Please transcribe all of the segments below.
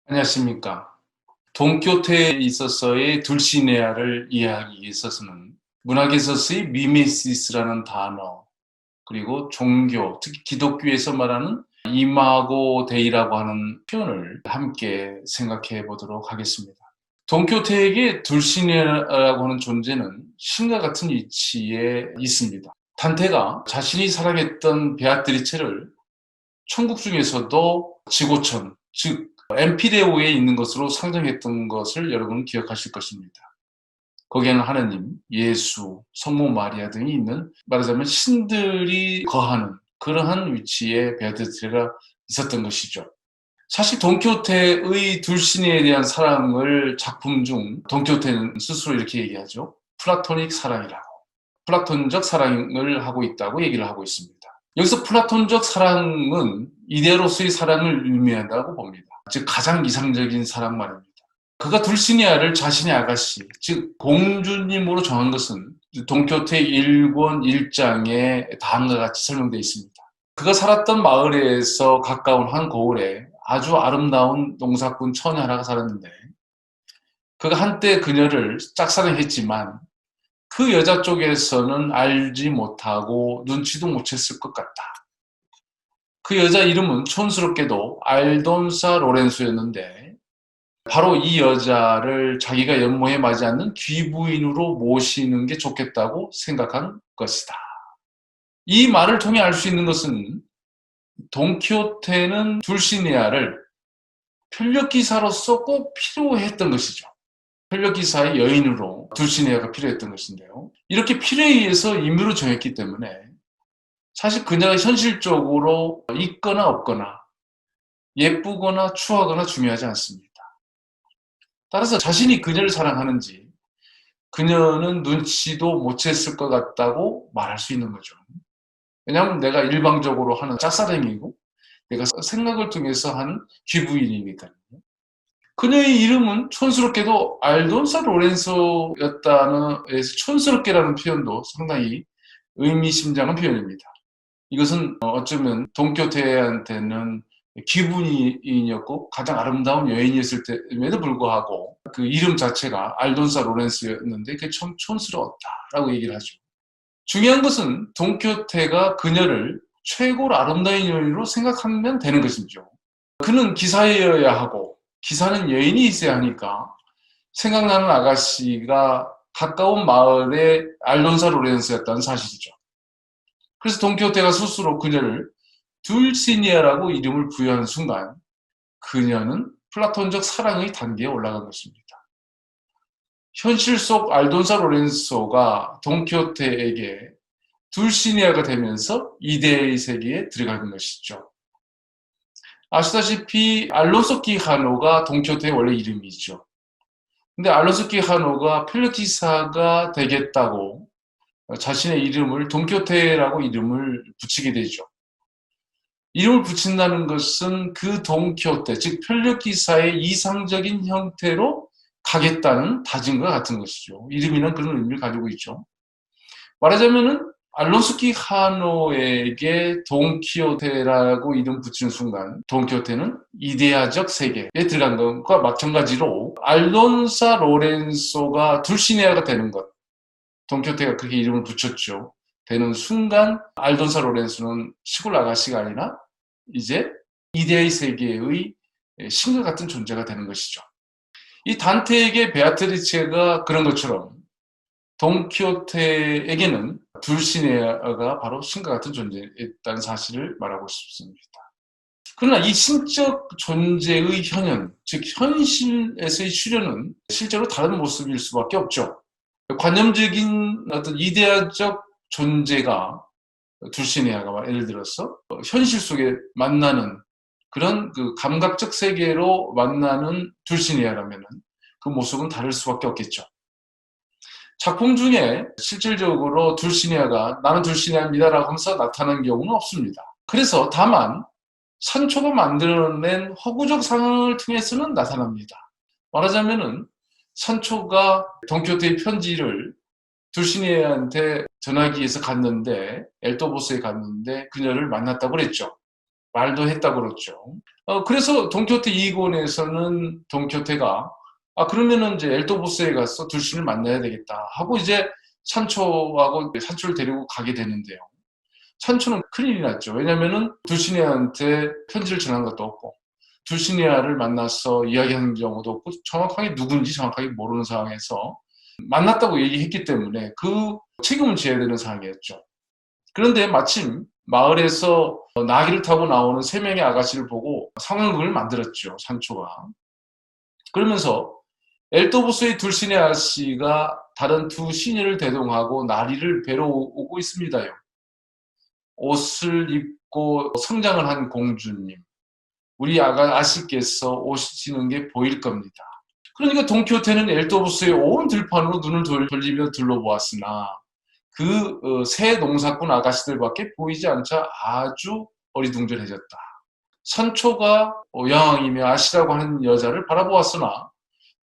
안녕하십니까. 돈키호테에 있어서의 둘시네아를 이해하기 위해서는 문학에서의 미메시스라는 단어, 그리고 종교, 특히 기독교에서 말하는 이마고 데이라고 하는 표현을 함께 생각해 보도록 하겠습니다. 돈키호테에게 둘시네아라고 하는 존재는 신과 같은 위치에 있습니다. 단테가 자신이 사랑했던 베아트리체를 천국 중에서도 지고천, 즉 엠피레오에 있는 것으로 상정했던 것을 여러분은 기억하실 것입니다. 거기에는 하느님, 예수, 성모 마리아 등이 있는, 말하자면 신들이 거하는 그러한 위치에 베아트리체가 있었던 것이죠. 사실 돈키호테의 둘신에 대한 사랑을 작품 중 돈키호테는 스스로 이렇게 얘기하죠. 플라토닉 사랑이라고. 플라톤적 사랑을 하고 있다고 얘기를 하고 있습니다. 여기서 플라톤적 사랑은 이데로서의 사랑을 의미한다고 봅니다. 즉 가장 이상적인 사랑 말입니다. 그가 둘시니아를 자신의 아가씨, 즉 공주님으로 정한 것은 돈키호테 1권 1장에 다음과 같이 설명되어 있습니다. 그가 살았던 마을에서 가까운 한 고을에 아주 아름다운 농사꾼 처녀 하나가 살았는데, 그가 한때 그녀를 짝사랑했지만 그 여자 쪽에서는 알지 못하고 눈치도 못 챘을 것 같다. 그 여자 이름은 촌스럽게도 알돈사 로렌소였는데, 바로 이 여자를 자기가 연모에 맞지 않는 귀부인으로 모시는 게 좋겠다고 생각한 것이다. 이 말을 통해 알 수 있는 것은 돈키호테는 둘시니아를 편력기사로서 꼭 필요했던 것이죠. 편력기사의 여인으로 둘시니아가 필요했던 것인데요. 이렇게 필요에 의해서 임무를 정했기 때문에 사실 그녀가 현실적으로 있거나 없거나 예쁘거나 추하거나 중요하지 않습니다. 따라서 자신이 그녀를 사랑하는지 그녀는 눈치도 못 챘을 것 같다고 말할 수 있는 거죠. 왜냐하면 내가 일방적으로 하는 짝사랑이고 내가 생각을 통해서 하는 귀부인이니까요. 그녀의 이름은 촌스럽게도 알돈사 로렌소였다는 에서 촌스럽게라는 표현도 상당히 의미심장한 표현입니다. 이것은 어쩌면 돈키호테한테는 귀부인이었고 가장 아름다운 여인이었을 때임에도 불구하고 그 이름 자체가 알돈사 로렌스였는데 그게 참 촌스러웠다라고 얘기를 하죠. 중요한 것은 돈키호테가 그녀를 최고로 아름다운 여인으로 생각하면 되는 것이죠. 그는 기사여야 하고 기사는 여인이 있어야 하니까 생각나는 아가씨가 가까운 마을의 알돈사 로렌스였다는 사실이죠. 그래서 돈키호테가 스스로 그녀를 둘시니아라고 이름을 부여하는 순간 그녀는 플라톤적 사랑의 단계에 올라간 것입니다. 현실 속 알돈사 로렌소가 돈키호테에게 둘시니아가 되면서 이데의 세계에 들어가는 것이죠. 아시다시피 알론소 끼하노가 돈키호테의 원래 이름이죠. 근데 알론소 끼하노가 펠르티사가 되겠다고 자신의 이름을 돈키호테라고 이름을 붙이게 되죠. 이름을 붙인다는 것은 그 돈키호테, 즉 편력기사의 이상적인 형태로 가겠다는 다짐과 같은 것이죠. 이름이란 그런 의미를 가지고 있죠. 말하자면은 알론소 끼하노에게 돈키호테라고 이름 붙이는 순간 돈키호테는 이데아적 세계에 들어간 것과 마찬가지로 알론사 로렌소가 둘시네아가 되는 것, 돈키호테가 그렇게 이름을 붙였죠. 되는 순간 알돈사 로렌소는 시골 아가씨가 아니라 이제 이데의 세계의 신과 같은 존재가 되는 것이죠. 이 단테에게 베아트리체가 그런 것처럼 돈키호테에게는 둘시네아가 바로 신과 같은 존재였다는 사실을 말하고 싶습니다. 그러나 이 신적 존재의 현현, 즉 현실에서의 출현은 실제로 다른 모습일 수밖에 없죠. 관념적인 어떤 이데아적 존재가 둘시네아가 예를 들어서 현실 속에 만나는 그런 그 감각적 세계로 만나는 둘시네아라면 그 모습은 다를 수밖에 없겠죠. 작품 중에 실질적으로 둘시네아가 나는 둘시네아입니다라고 하면서 나타나는 경우는 없습니다. 그래서 다만 산초가 만들어낸 허구적 상황을 통해서는 나타납니다. 말하자면은 산초가 돈키호테의 편지를 둘시네아한테 전하기 위해서 갔는데 엘도보스에 갔는데 그녀를 만났다고 그랬죠. 말도 했다고 그랬죠. 그래서 돈키호테 2권에서는 돈키호테가 그러면은 이제 엘도보스에 가서 둘신을 만나야 되겠다 하고 이제 산초를 데리고 가게 되는데요. 산초는 큰일이 났죠. 왜냐면은 둘시네한테 편지를 전한 것도 없고 둘시네아를 만나서 이야기하는 경우도 없고 정확하게 누군지 정확하게 모르는 상황에서 만났다고 얘기했기 때문에 그 책임을 져야 되는 상황이었죠. 그런데 마침 마을에서 나귀를 타고 나오는 3명의 아가씨를 보고 상황극을 만들었죠, 산초가. 그러면서 엘도보스의 둘시네 아씨가 다른 두 시녀를 대동하고 나리를 뵈러 오고 있습니다요. 옷을 입고 성장을 한 공주님, 우리 아씨께서 오시는 게 보일 겁니다. 그러니까 돈키호테는 엘도보스의 온 들판으로 눈을 돌리며 둘러보았으나 그 새 농사꾼 아가씨들밖에 보이지 않자 아주 어리둥절해졌다. 산초가 여왕이며 아씨라고 하는 여자를 바라보았으나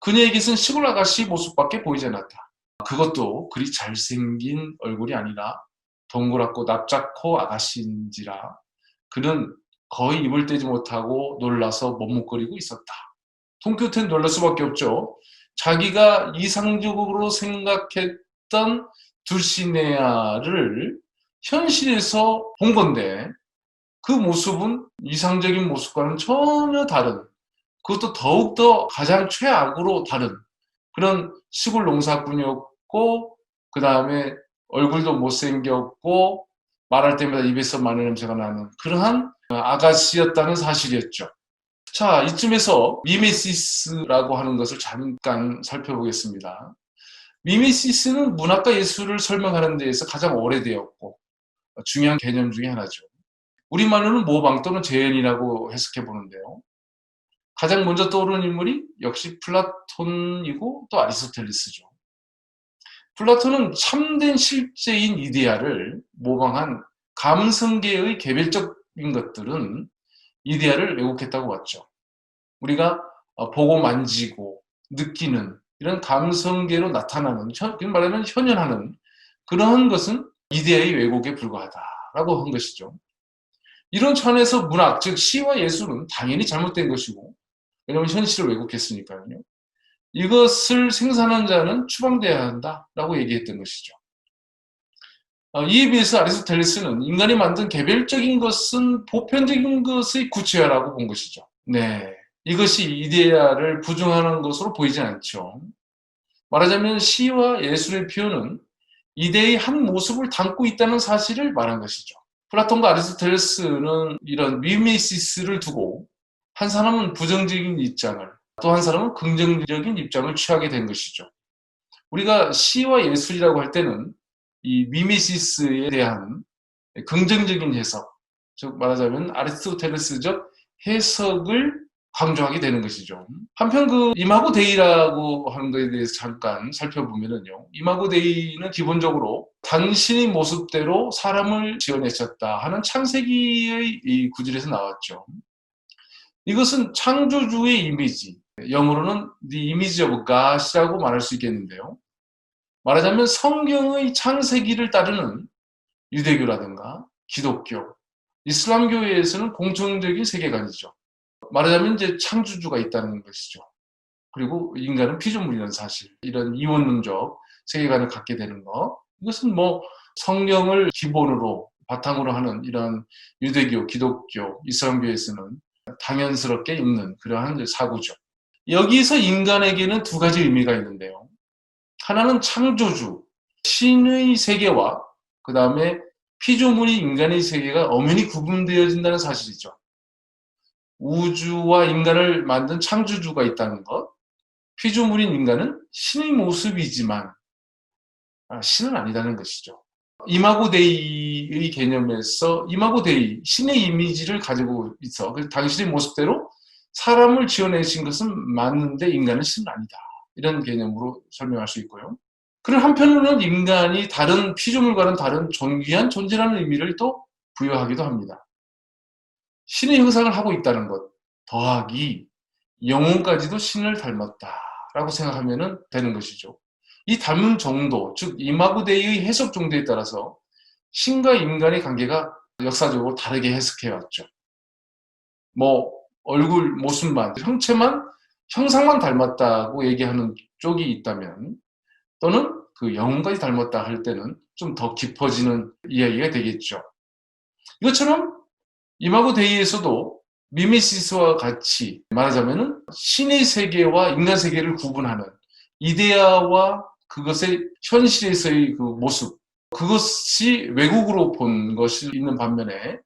그녀에게 쓴 시골 아가씨 모습밖에 보이지 않았다. 그것도 그리 잘생긴 얼굴이 아니라 동그랗고 납작코 아가씨인지라 그는 거의 입을 떼지 못하고 놀라서 머뭇거리고 있었다. 돈키호테는 놀랄 수밖에 없죠. 자기가 이상적으로 생각했던 둘시네아를 현실에서 본 건데 그 모습은 이상적인 모습과는 전혀 다른, 그것도 더욱더 가장 최악으로 다른 그런 시골 농사꾼이었고, 그 다음에 얼굴도 못생겼고 말할 때마다 입에서 마늘 냄새가 나는 그러한 아가씨였다는 사실이었죠. 자, 이쯤에서 미메시스라고 하는 것을 잠깐 살펴보겠습니다. 미메시스는 문학과 예술을 설명하는 데에서 가장 오래되었고 중요한 개념 중에 하나죠. 우리말로는 모방 또는 재현이라고 해석해 보는데요. 가장 먼저 떠오르는 인물이 역시 플라톤이고 또 아리스토텔레스죠. 플라톤은 참된 실제인 이데아를 모방한 감성계의 개별적인 것들은 이데아를 왜곡했다고 봤죠. 우리가 보고 만지고 느끼는 이런 감성계로 나타나는, 말하면 현현하는 그러한 것은 이데아의 왜곡에 불과하다라고 한 것이죠. 이런 차원에서 문학, 즉 시와 예술은 당연히 잘못된 것이고, 왜냐하면 현실을 왜곡했으니까요. 이것을 생산한 자는 추방돼야 한다라고 얘기했던 것이죠. 이에 비해서 아리스토텔레스는 인간이 만든 개별적인 것은 보편적인 것의 구체화라고 본 것이죠. 네, 이것이 이데아를 부정하는 것으로 보이지 않죠. 말하자면 시와 예술의 표현은 이데의 한 모습을 담고 있다는 사실을 말한 것이죠. 플라톤과 아리스토텔레스는 이런 미메시스를 두고 한 사람은 부정적인 입장을, 또 한 사람은 긍정적인 입장을 취하게 된 것이죠. 우리가 시와 예술이라고 할 때는 이 미메시스에 대한 긍정적인 해석, 즉 말하자면 아리스토텔레스적 해석을 강조하게 되는 것이죠. 한편 그 이마고 데이라고 하는 것에 대해서 잠깐 살펴보면요. 이마고 데이는 기본적으로 당신의 모습대로 사람을 지어내셨다 하는 창세기의 이 구절에서 나왔죠. 이것은 창조주의 이미지, 영어로는 The Image of God이라고 말할 수 있겠는데요. 말하자면 성경의 창세기를 따르는 유대교라든가 기독교, 이슬람교에서는 공통적인 세계관이죠. 말하자면 이제 창조주가 있다는 것이죠. 그리고 인간은 피조물이라는 사실, 이런 이원론적 세계관을 갖게 되는 것, 이것은 뭐 성경을 기본으로 바탕으로 하는 이런 유대교, 기독교, 이슬람교에서는 당연스럽게 있는 그러한 사고죠. 여기서 인간에게는 두 가지 의미가 있는데요. 하나는 창조주, 신의 세계와 그 다음에 피조물이 인간의 세계가 엄연히 구분되어진다는 사실이죠. 우주와 인간을 만든 창조주가 있다는 것, 피조물인 인간은 신의 모습이지만 신은 아니다는 것이죠. 이마고 데이의 개념에서 이마고 데이, 신의 이미지를 가지고 있어. 그래서 당신의 모습대로 사람을 지어내신 것은 맞는데 인간은 신은 아니다. 이런 개념으로 설명할 수 있고요. 그리고 한편으로는 인간이 다른 피조물과는 다른 존귀한 존재라는 의미를 또 부여하기도 합니다. 신의 형상을 하고 있다는 것 더하기 영혼까지도 신을 닮았다라고 생각하면 되는 것이죠. 이 닮은 정도, 즉 이마고 데이의 해석 정도에 따라서 신과 인간의 관계가 역사적으로 다르게 해석해왔죠. 뭐 얼굴 모습만, 형체만, 형상만 닮았다고 얘기하는 쪽이 있다면, 또는 그 영혼까지 닮았다 할 때는 좀 더 깊어지는 이야기가 되겠죠. 이것처럼 이마고 데이에서도 미메시스와 같이 말하자면은 신의 세계와 인간 세계를 구분하는 이데아와 그것의 현실에서의 그 모습, 그것이 외국으로 본 것이 있는 반면에,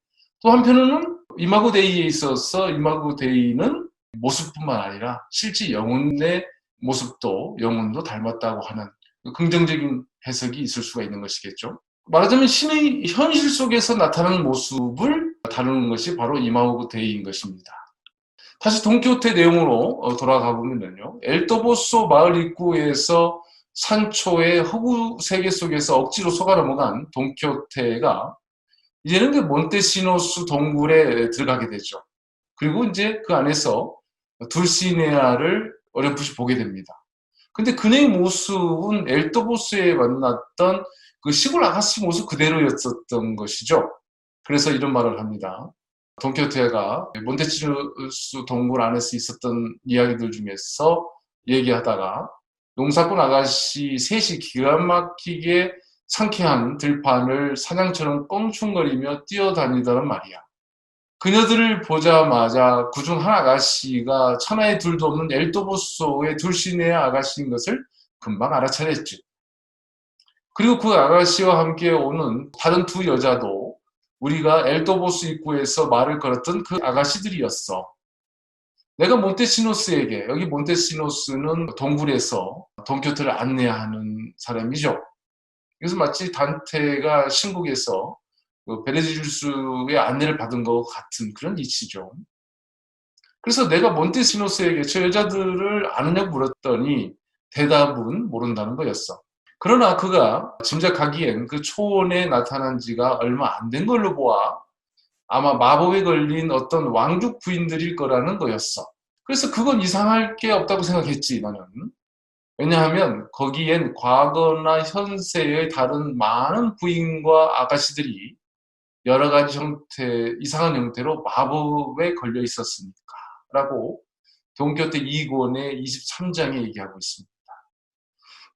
또 한편으로는 이마고 데이에 있어서 이마고 데이는 모습뿐만 아니라 실제 영혼의 모습도, 영혼도 닮았다고 하는 긍정적인 해석이 있을 수가 있는 것이겠죠. 말하자면 신의 현실 속에서 나타나는 모습을 다루는 것이 바로 이마고 데이인 것입니다. 다시 돈키호테 내용으로 돌아가 보면요, 엘도보소 마을 입구에서 산초의 허구 세계 속에서 억지로 속아 넘어간 돈키호테가 이제는 그 몬테시노스 동굴에 들어가게 되죠. 그리고 이제 그 안에서 둘시네아를 어렴풋이 보게 됩니다. 근데 그녀의 모습은 엘도보스에 만났던 그 시골 아가씨 모습 그대로였었던 것이죠. 그래서 이런 말을 합니다. 돈키호테가 몬테치누스 동굴 안에서 있었던 이야기들 중에서 얘기하다가 농사꾼 아가씨 셋이 기가 막히게 상쾌한 들판을 사냥처럼 껑충거리며 뛰어다니더란 말이야. 그녀들을 보자마자 그중 한 아가씨가 천하에 둘도 없는 엘도보소의 둘시네아 아가씨인 것을 금방 알아차렸지. 그리고 그 아가씨와 함께 오는 다른 두 여자도 우리가 엘도보스 입구에서 말을 걸었던 그 아가씨들이었어. 내가 몬테시노스에게, 여기 몬테시노스는 동굴에서 돈키호테를 안내하는 사람이죠. 그래서 마치 단테가 신국에서 그 베네지우스의 안내를 받은 것 같은 그런 이치죠. 그래서 내가 몬테시노스에게 저 여자들을 아느냐고 물었더니 대답은 모른다는 거였어. 그러나 그가 짐작하기엔 그 초원에 나타난 지가 얼마 안 된 걸로 보아 아마 마법에 걸린 어떤 왕족 부인들일 거라는 거였어. 그래서 그건 이상할 게 없다고 생각했지, 나는. 왜냐하면 거기엔 과거나 현세의 다른 많은 부인과 아가씨들이 여러 가지 형태, 이상한 형태로 마법에 걸려 있었으니까 라고 돈키호테 2권의 23장에 얘기하고 있습니다.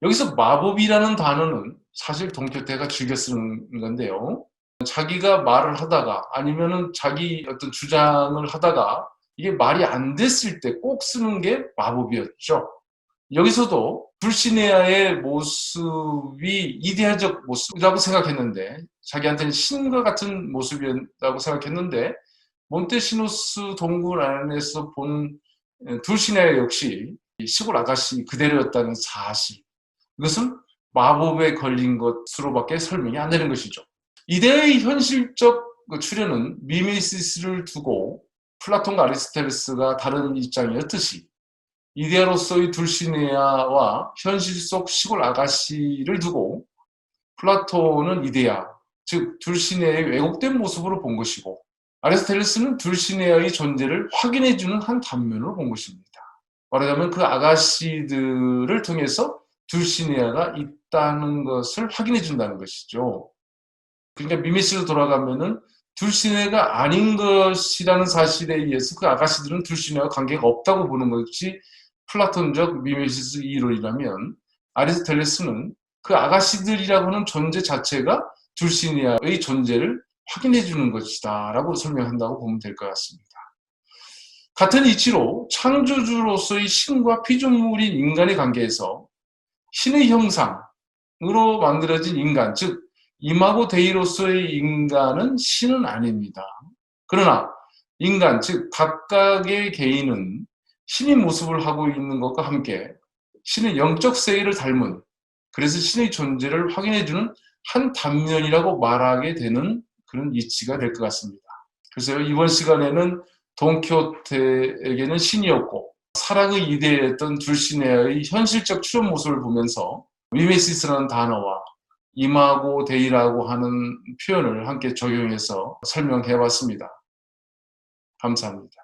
여기서 마법이라는 단어는 사실 돈키호테가 즐겨 쓰는 건데요. 자기가 말을 하다가 아니면은 자기 어떤 주장을 하다가 이게 말이 안 됐을 때 꼭 쓰는 게 마법이었죠. 여기서도 불시네아의 모습이 이데아적 모습이라고 생각했는데, 자기한테는 신과 같은 모습이라고 생각했는데, 몬테시노스 동굴 안에서 본 둘시네아 역시 시골 아가씨 그대로였다는 사실, 이것은 마법에 걸린 것으로밖에 설명이 안 되는 것이죠. 이데아의 현실적 출현은 미메시스를 두고 플라톤과 아리스토텔레스가 다른 입장이었듯이 이데아로서의 둘시네아와 현실 속 시골 아가씨를 두고 플라톤은 이데아, 즉 둘시네아의 왜곡된 모습으로 본 것이고, 아리스토텔레스는 둘시네아의 존재를 확인해주는 한 단면으로 본 것입니다. 말하자면 그 아가씨들을 통해서 둘시네아가 있다는 것을 확인해준다는 것이죠. 그러니까 미메시스로 돌아가면은 둘시네아가 아닌 것이라는 사실에 의해서 그 아가씨들은 둘시네아와 관계가 없다고 보는 것이 플라톤적 미메시스 이론이라면, 아리스토텔레스는 그 아가씨들이라고 하는 존재 자체가 둘시네아의 존재를 확인해 주는 것이다 라고 설명한다고 보면 될 것 같습니다. 같은 이치로 창조주로서의 신과 피조물인 인간의 관계에서 신의 형상으로 만들어진 인간, 즉 이마고 데이로서의 인간은 신은 아닙니다. 그러나 인간, 즉 각각의 개인은 신의 모습을 하고 있는 것과 함께 신의 영적 세계를 닮은, 그래서 신의 존재를 확인해주는 한 단면이라고 말하게 되는 그런 이치가 될 것 같습니다. 그래서 이번 시간에는 돈키호테에게는 신이었고 사랑의 이데아였던 둘시네아의 현실적 출현 모습을 보면서 미메시스라는 단어와 이마고 데이라고 하는 표현을 함께 적용해서 설명해 봤습니다. 감사합니다.